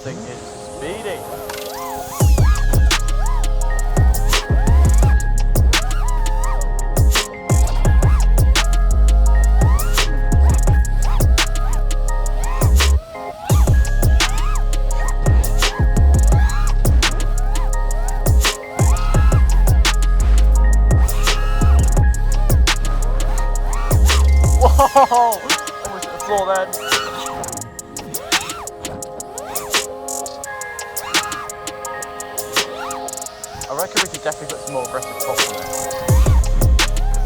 thing is speedy. Whoa! Almost hit the floor then. I reckon we could definitely put some more aggressive tops on it.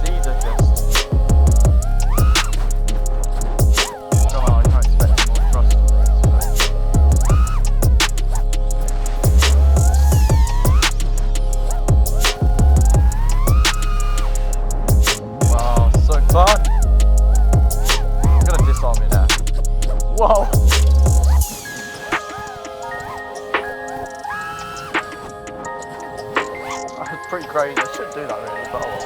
These are just... Come on, I can't expect more thrust on this. Wow, so fun! I'm gonna disarm you now. Whoa! That's pretty crazy. I shouldn't do that really, but oh well.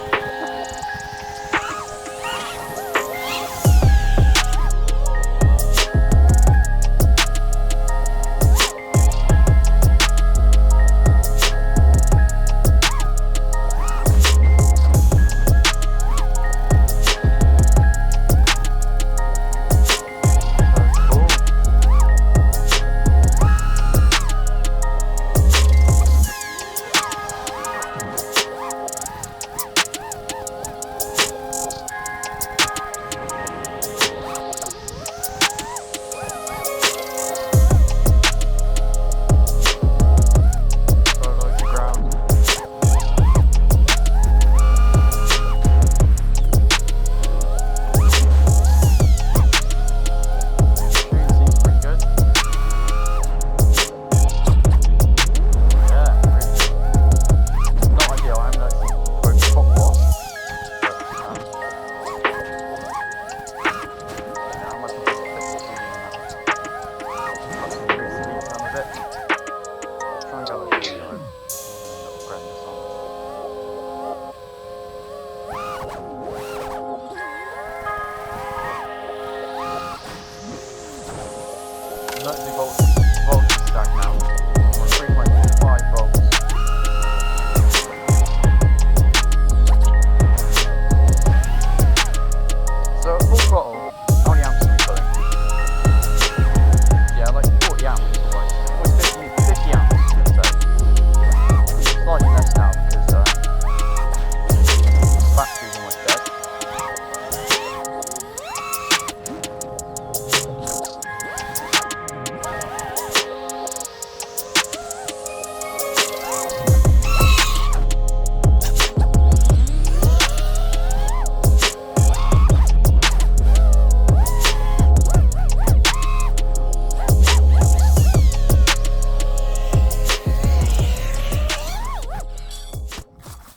Not the